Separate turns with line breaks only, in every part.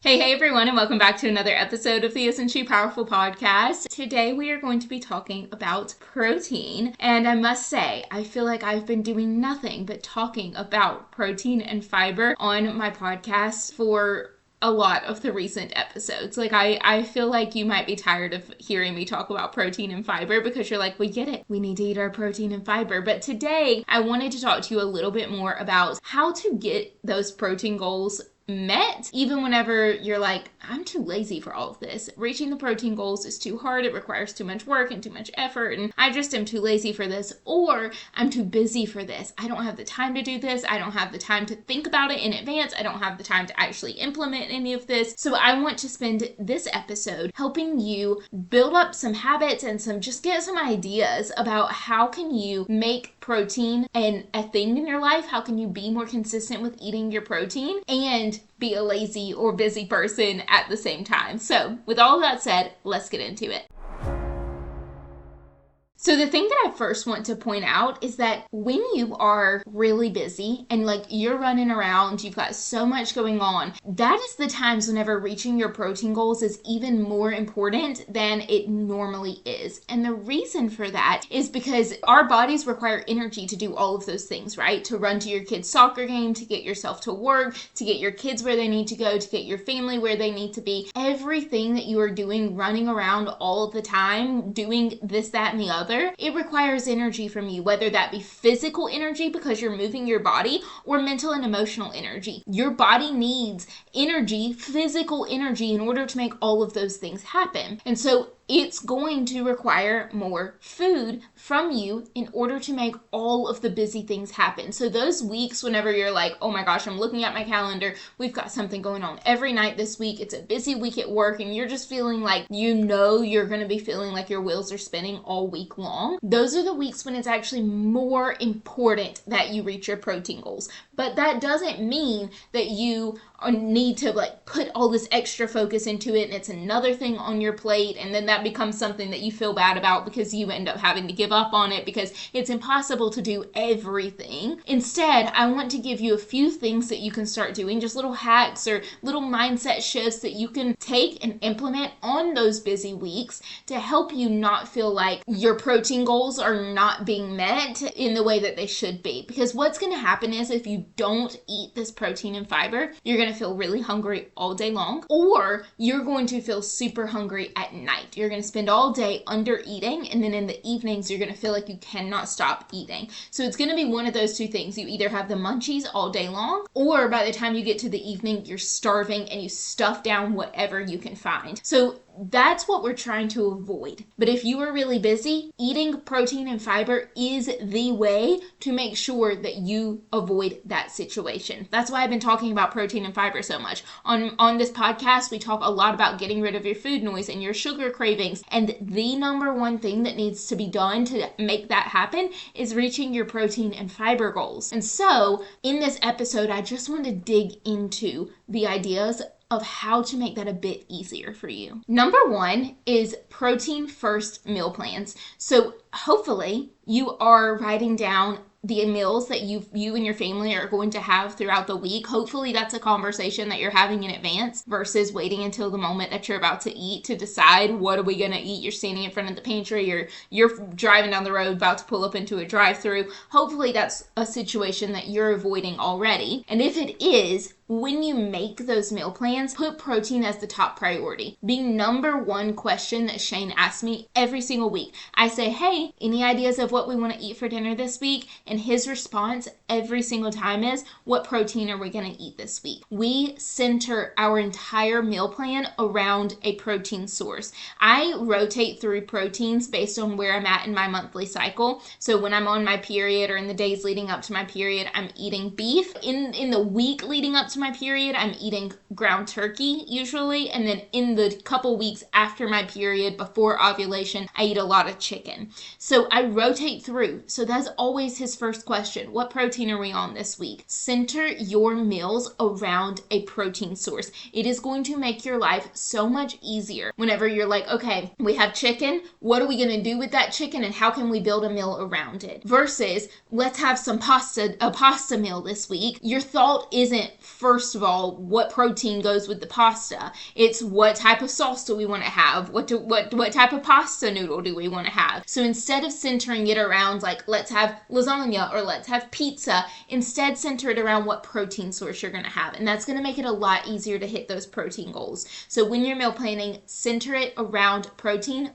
Hey everyone, and welcome back to another episode of the Isn't She Powerful podcast. Today we are going to be talking about protein, and I must say, I feel like I've been doing nothing but talking about protein and fiber on my podcast for a lot of the recent episodes. I feel like you might be tired of hearing me talk about protein and fiber because you're like, we get it. We need to eat our protein and fiber. But today I wanted to talk to you a little bit more about how to get those protein goals met, even whenever you're like, I'm too lazy for all of this. Reaching the protein goals is too hard. It requires too much work and too much effort, and I just am too lazy for this, or I'm too busy for this. I don't have the time to do this. I don't have the time to think about it in advance. I don't have the time to actually implement any of this. So I want to spend this episode helping you build up some habits and just get some ideas about how can you make protein a thing in your life. How can you be more consistent with eating your protein and be a lazy or busy person at the same time. So with all that said, let's get into it. So the thing that I first want to point out is that when you are really busy and you're running around, you've got so much going on, that is the times whenever reaching your protein goals is even more important than it normally is. And the reason for that is because our bodies require energy to do all of those things, right? To run to your kid's soccer game, to get yourself to work, to get your kids where they need to go, to get your family where they need to be. Everything that you are doing, running around all of the time, doing this, that, and the other, it requires energy from you, whether that be physical energy because you're moving your body or mental and emotional energy. Your body needs energy, physical energy, in order to make all of those things happen. And so it's going to require more food from you in order to make all of the busy things happen. So those weeks whenever you're like, oh my gosh, I'm looking at my calendar, we've got something going on every night this week, it's a busy week at work, and you're just feeling like you're going to be feeling like your wheels are spinning all week long. Those are the weeks when it's actually more important that you reach your protein goals. But that doesn't mean that you need to put all this extra focus into it and it's another thing on your plate, and then that becomes something that you feel bad about because you end up having to give up on it because it's impossible to do everything. Instead, I want to give you a few things that you can start doing, just little hacks or little mindset shifts that you can take and implement on those busy weeks to help you not feel like your protein goals are not being met in the way that they should be. Because what's going to happen is if you don't eat this protein and fiber, you're going to feel really hungry all day long, or you're going to feel super hungry at night. You're going to spend all day under eating, and then in the evenings, you're going to feel like you cannot stop eating. So it's going to be one of those two things. You either have the munchies all day long, or by the time you get to the evening, you're starving and you stuff down whatever you can find. So that's what we're trying to avoid. But if you are really busy, eating protein and fiber is the way to make sure that you avoid that situation. That's why I've been talking about protein and fiber so much. On this podcast, we talk a lot about getting rid of your food noise and your sugar cravings. And the number one thing that needs to be done to make that happen is reaching your protein and fiber goals. And so in this episode, I just want to dig into the ideas of how to make that a bit easier for you. Number one is protein first meal plans. So hopefully you are writing down the meals that you and your family are going to have throughout the week. Hopefully that's a conversation that you're having in advance versus waiting until the moment that you're about to eat to decide what are we going to eat. You're standing in front of the pantry or you're driving down the road about to pull up into a drive-through. Hopefully that's a situation that you're avoiding already. And if it is, when you make those meal plans, put protein as the top priority. The number one question that Shane asks me every single week. I say, hey, any ideas of what we want to eat for dinner this week? And his response every single time is, what protein are we going to eat this week? We center our entire meal plan around a protein source. I rotate through proteins based on where I'm at in my monthly cycle. So when I'm on my period or in the days leading up to my period, I'm eating beef. In the week leading up to my period, I'm eating ground turkey usually, and then in the couple weeks after my period, before ovulation, I eat a lot of chicken. So I rotate through. So that's always his first question. What protein are we on this week? Center your meals around a protein source. It is going to make your life so much easier whenever you're like, okay, we have chicken. What are we going to do with that chicken and how can we build a meal around it? Versus, let's have a pasta meal this week. Your thought isn't first of all, what protein goes with the pasta. It's what type of sauce do we want to have? What type of pasta noodle do we want to have? So instead of centering it around like, let's have lasagna or let's have pizza, instead center it around what protein source you're going to have. And that's going to make it a lot easier to hit those protein goals. So when you're meal planning, center it around protein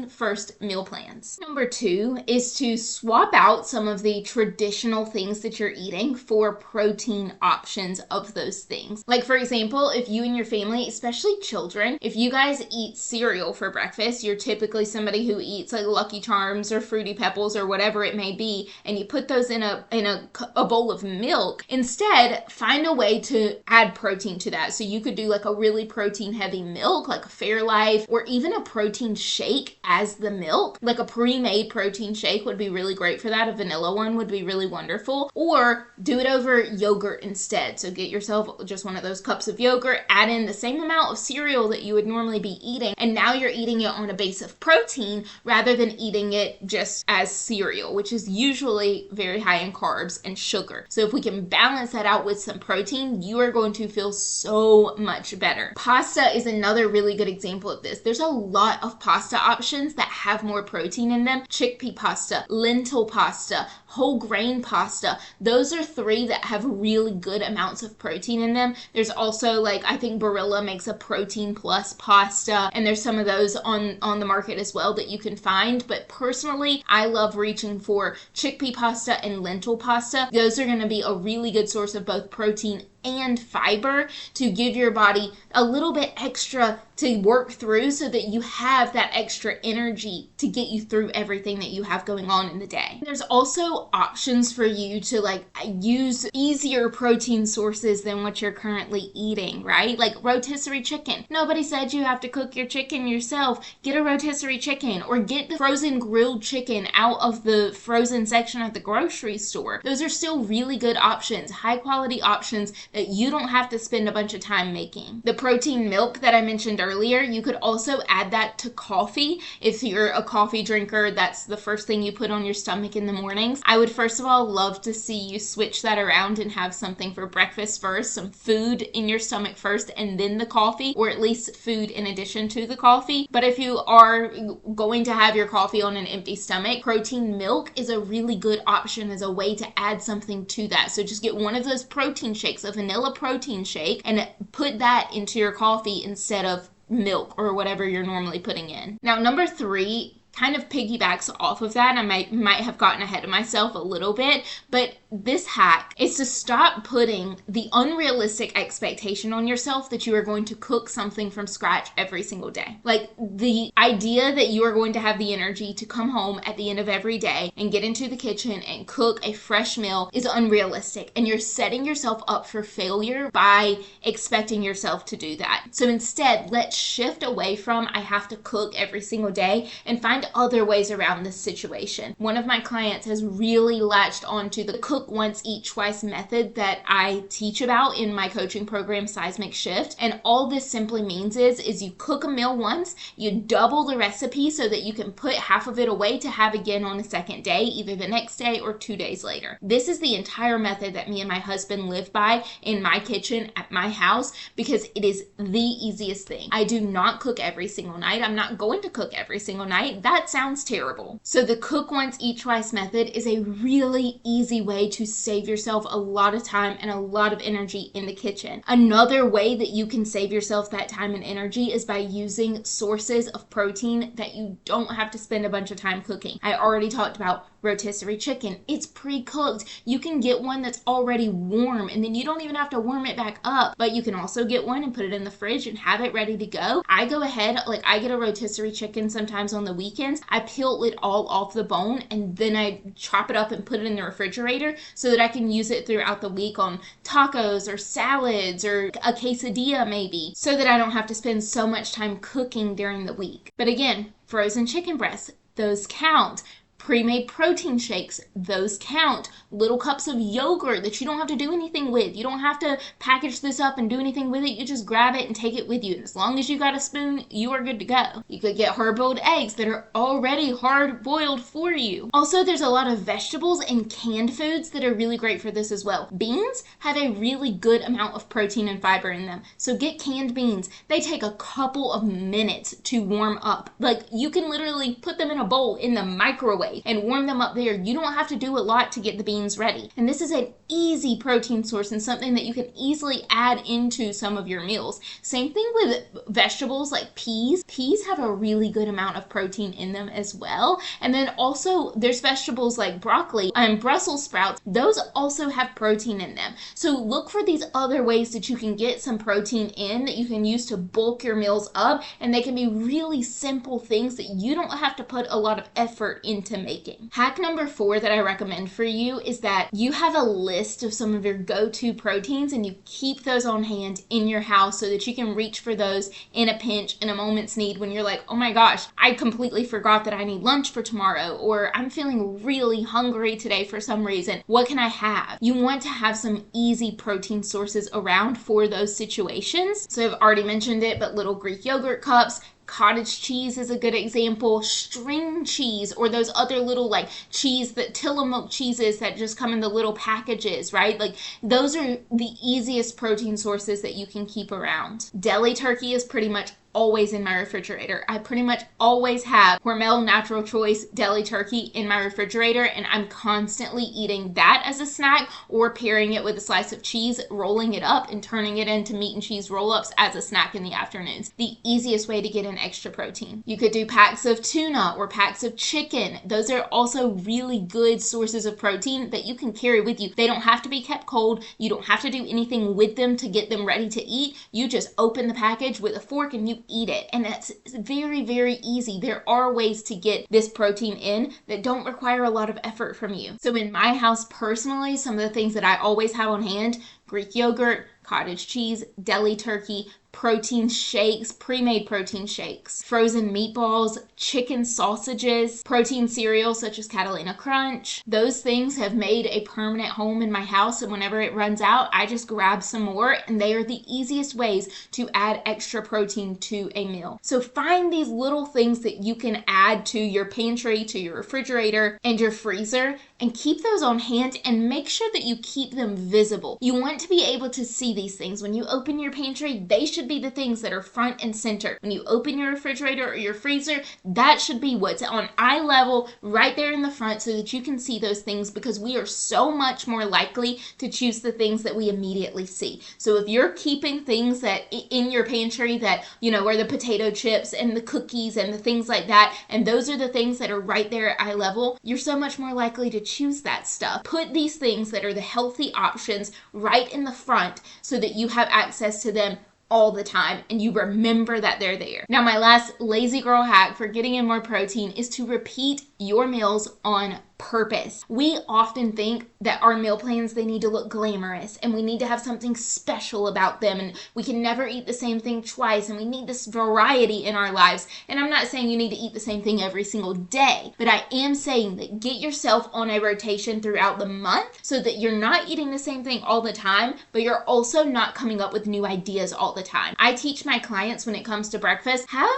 first meal plans. Number 2 is to swap out some of the traditional things that you're eating for protein options of those things. Like for example, if you and your family, especially children, if you guys eat cereal for breakfast, you're typically somebody who eats like Lucky Charms or Fruity Pebbles or whatever it may be, and you put those in a bowl of milk. Instead, find a way to add protein to that. So you could do like a really protein heavy milk, like a Fairlife, or even a protein shake as the milk. Like a pre-made protein shake would be really great for that. A vanilla one would be really wonderful. Or do it over yogurt instead. So get yourself just one of those cups of yogurt, add in the same amount of cereal that you would normally be eating, and now you're eating it on a base of protein rather than eating it just as cereal, which is usually very high in carbs and sugar. So if we can balance that out with some protein, you are going to feel so much better. Pasta is another really good example of this. There's a lot of pasta options that have more protein in them. Chickpea pasta, lentil pasta, whole grain pasta. Those are 3 that have really good amounts of protein in them. There's also like, I think Barilla makes a protein plus pasta, and there's some of those on the market as well that you can find. But personally, I love reaching for chickpea pasta and lentil pasta. Those are going to be a really good source of both protein and fiber to give your body a little bit extra to work through so that you have that extra energy to get you through everything that you have going on in the day. There's also options for you to like use easier protein sources than what you're currently eating, right? Like rotisserie chicken. Nobody said you have to cook your chicken yourself. Get a rotisserie chicken or get the frozen grilled chicken out of the frozen section at the grocery store. Those are still really good options, high quality options that you don't have to spend a bunch of time making. The protein milk that I mentioned earlier, you could also add that to coffee. If you're a coffee drinker, that's the first thing you put on your stomach in the mornings. I would first of all love to see you switch that around and have something for breakfast first, some food in your stomach first, and then the coffee, or at least food in addition to the coffee. But if you are going to have your coffee on an empty stomach, protein milk is a really good option as a way to add something to that. So just get one of those protein shakes, a vanilla protein shake, and put that into your coffee instead of milk or whatever you're normally putting in. Now, number 3 kind of piggybacks off of that. I might have gotten ahead of myself a little bit, but this hack is to stop putting the unrealistic expectation on yourself that you are going to cook something from scratch every single day. Like the idea that you are going to have the energy to come home at the end of every day and get into the kitchen and cook a fresh meal is unrealistic, and you're setting yourself up for failure by expecting yourself to do that. So instead, let's shift away from I have to cook every single day and find other ways around this situation. One of my clients has really latched onto the cook once, eat twice method that I teach about in my coaching program, Seismic Shift. And all this simply means is you cook a meal once, you double the recipe so that you can put half of it away to have again on the second day, either the next day or 2 days later. This is the entire method that me and my husband live by in my kitchen at my house because it is the easiest thing. I do not cook every single night. I'm not going to cook every single night. That sounds terrible. So the cook once, eat twice method is a really easy way to save yourself a lot of time and a lot of energy in the kitchen. Another way that you can save yourself that time and energy is by using sources of protein that you don't have to spend a bunch of time cooking. I already talked about rotisserie chicken. It's pre-cooked. You can get one that's already warm and then you don't even have to warm it back up, but you can also get one and put it in the fridge and have it ready to go. I go ahead, like I get a rotisserie chicken sometimes on the weekends. I peel it all off the bone and then I chop it up and put it in the refrigerator so that I can use it throughout the week on tacos or salads or a quesadilla maybe, so that I don't have to spend so much time cooking during the week. But again, frozen chicken breasts, those count. Pre-made protein shakes, those count. Little cups of yogurt that you don't have to do anything with. You don't have to package this up and do anything with it. You just grab it and take it with you. And as long as you got a spoon, you are good to go. You could get hard-boiled eggs that are already hard-boiled for you. Also, there's a lot of vegetables and canned foods that are really great for this as well. Beans have a really good amount of protein and fiber in them. So get canned beans. They take a couple of minutes to warm up. Like, you can literally put them in a bowl in the microwave and warm them up there. You don't have to do a lot to get the beans ready. And this is an easy protein source and something that you can easily add into some of your meals. Same thing with vegetables like peas. Peas have a really good amount of protein in them as well. And then also there's vegetables like broccoli and Brussels sprouts. Those also have protein in them. So look for these other ways that you can get some protein in that you can use to bulk your meals up, and they can be really simple things that you don't have to put a lot of effort into making. Hack number 4 that I recommend for you is that you have a list of some of your go-to proteins and you keep those on hand in your house so that you can reach for those in a pinch, in a moment's need, when you're like, oh my gosh, I completely forgot that I need lunch for tomorrow, or I'm feeling really hungry today for some reason. What can I have? You want to have some easy protein sources around for those situations. So I've already mentioned it, but little Greek yogurt cups, cottage cheese is a good example, string cheese, or those other little like cheese, that Tillamook cheeses that just come in the little packages, right? Like, those are the easiest protein sources that you can keep around. Deli turkey is pretty much always in my refrigerator. I pretty much always have Hormel Natural Choice deli turkey in my refrigerator, and I'm constantly eating that as a snack or pairing it with a slice of cheese, rolling it up and turning it into meat and cheese roll-ups as a snack in the afternoons. The easiest way to get an extra protein. You could do packs of tuna or packs of chicken. Those are also really good sources of protein that you can carry with you. They don't have to be kept cold. You don't have to do anything with them to get them ready to eat. You just open the package with a fork and you eat it. And that's very, very easy. There are ways to get this protein in that don't require a lot of effort from you. So in my house personally, some of the things that I always have on hand: Greek yogurt, cottage cheese, deli turkey, protein shakes, pre-made protein shakes, frozen meatballs, chicken sausages, protein cereals such as Catalina Crunch. Those things have made a permanent home in my house, and whenever it runs out, I just grab some more, and they are the easiest ways to add extra protein to a meal. So find these little things that you can add to your pantry, to your refrigerator, and your freezer, and keep those on hand, and make sure that you keep them visible. You want to be able to see these things. When you open your pantry, they should be the things that are front and center. When you open your refrigerator or your freezer, that should be what's on eye level right there in the front, so that you can see those things, because we are so much more likely to choose the things that we immediately see. So if you're keeping things that in your pantry that, you know, are the potato chips and the cookies and the things like that, and those are the things that are right there at eye level, you're so much more likely to choose that stuff. Put these things that are the healthy options right in the front so that you have access to them all the time and you remember that they're there. Now, my last lazy girl hack for getting in more protein is to repeat your meals on purpose. We often think that our meal plans, they need to look glamorous and we need to have something special about them, and we can never eat the same thing twice, and we need this variety in our lives. And I'm not saying you need to eat the same thing every single day, but I am saying that get yourself on a rotation throughout the month so that you're not eating the same thing all the time, but you're also not coming up with new ideas all the time. I teach my clients, when it comes to breakfast, have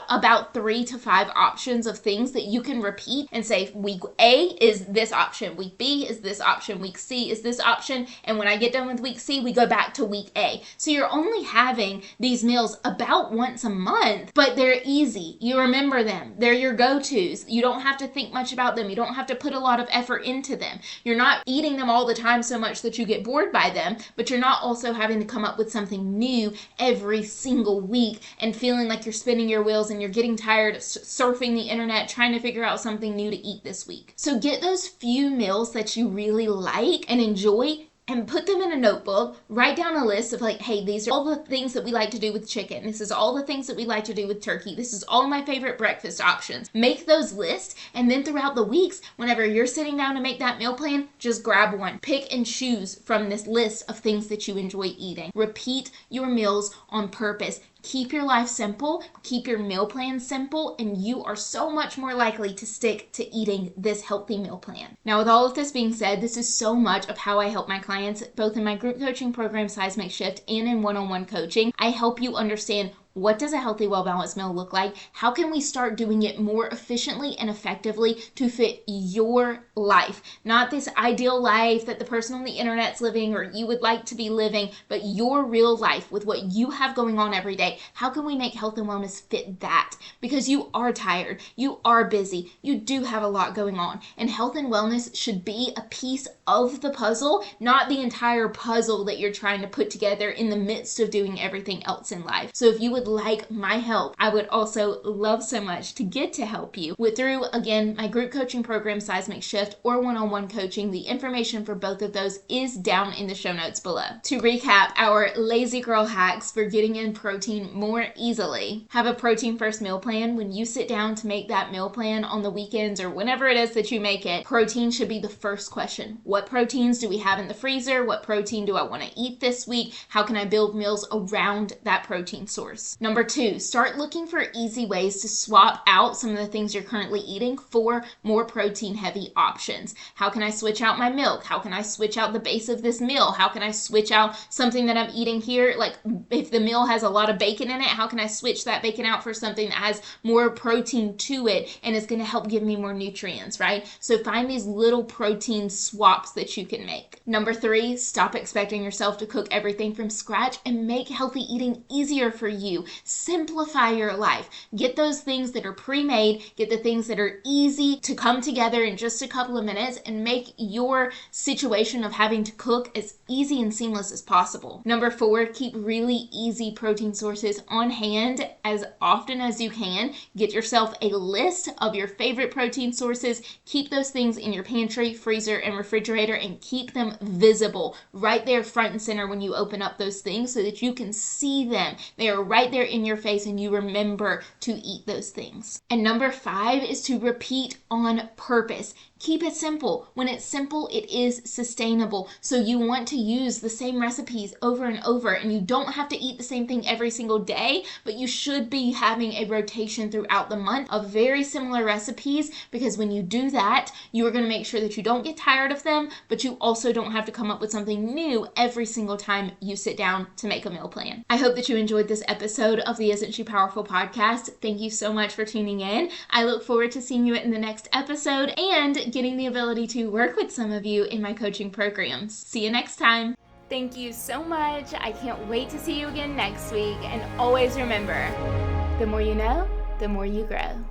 about 3 to 5 options of things that you can repeat and say, week A is this option, week B is this option, week C is this option, and when I get done with week C, we go back to week A. So you're only having these meals about once a month, but they're easy. You remember them. They're your go-tos. You don't have to think much about them. You don't have to put a lot of effort into them. You're not eating them all the time so much that you get bored by them, but you're not also having to come up with something new every single week and feeling like you're spinning your wheels and you're getting tired of surfing the internet trying to figure out something new to eat this week. So get those few meals that you really like and enjoy and put them in a notebook. Write down a list of like, hey, these are all the things that we like to do with chicken. This is all the things that we like to do with turkey. This is all my favorite breakfast options. Make those lists, and then throughout the weeks, whenever you're sitting down to make that meal plan, just grab one. Pick and choose from this list of things that you enjoy eating. Repeat your meals on purpose. Keep your life simple, keep your meal plan simple, and you are so much more likely to stick to eating this healthy meal plan. Now, with all of this being said, this is so much of how I help my clients, both in my group coaching program, Size Make Shift, and in one-on-one coaching. I help you understand, what does a healthy, well-balanced meal look like? How can we start doing it more efficiently and effectively to fit your life? Not this ideal life that the person on the internet's living or you would like to be living, but your real life with what you have going on every day. How can we make health and wellness fit that? Because you are tired, you are busy, you do have a lot going on, and health and wellness should be a piece of the puzzle, not the entire puzzle that you're trying to put together in the midst of doing everything else in life. So if you would like my help, I would also love so much to get to help you through, again, my group coaching program, Size Make Shift, or one-on-one coaching. The information for both of those is down in the show notes below. To recap, our lazy girl hacks for getting in protein more easily. Have a protein first meal plan. When you sit down to make that meal plan on the weekends or whenever it is that you make it, protein should be the first question. What proteins do we have in the freezer? What protein do I want to eat this week? How can I build meals around that protein source? Number 2, start looking for easy ways to swap out some of the things you're currently eating for more protein heavy options. How can I switch out my milk? How can I switch out the base of this meal? How can I switch out something that I'm eating here? Like if the meal has a lot of bacon in it, how can I switch that bacon out for something that has more protein to it and is going to help give me more nutrients, right? So find these little protein swaps that you can make. Number 3, stop expecting yourself to cook everything from scratch and make healthy eating easier for you. Simplify your life. Get those things that are pre-made, get the things that are easy to come together in just a couple of minutes, and make your situation of having to cook as easy and seamless as possible. Number 4, keep really easy protein sources on hand as often as you can. Get yourself a list of your favorite protein sources. Keep those things in your pantry, freezer, and refrigerator, and keep them visible right there front and center when you open up those things so that you can see them. They are right there in your face and you remember to eat those things. And number 5 is to repeat on purpose. Keep it simple. When it's simple, it is sustainable. So you want to use the same recipes over and over, and you don't have to eat the same thing every single day, but you should be having a rotation throughout the month of very similar recipes, because when you do that, you are going to make sure that you don't get tired of them, but you also don't have to come up with something new every single time you sit down to make a meal plan. I hope that you enjoyed this episode of the Isn't She Powerful podcast. Thank you so much for tuning in. I look forward to seeing you in the next episode and getting the ability to work with some of you in my coaching programs. See you next time. Thank you so much. I can't wait to see you again next week. And always remember, the more you know, the more you grow.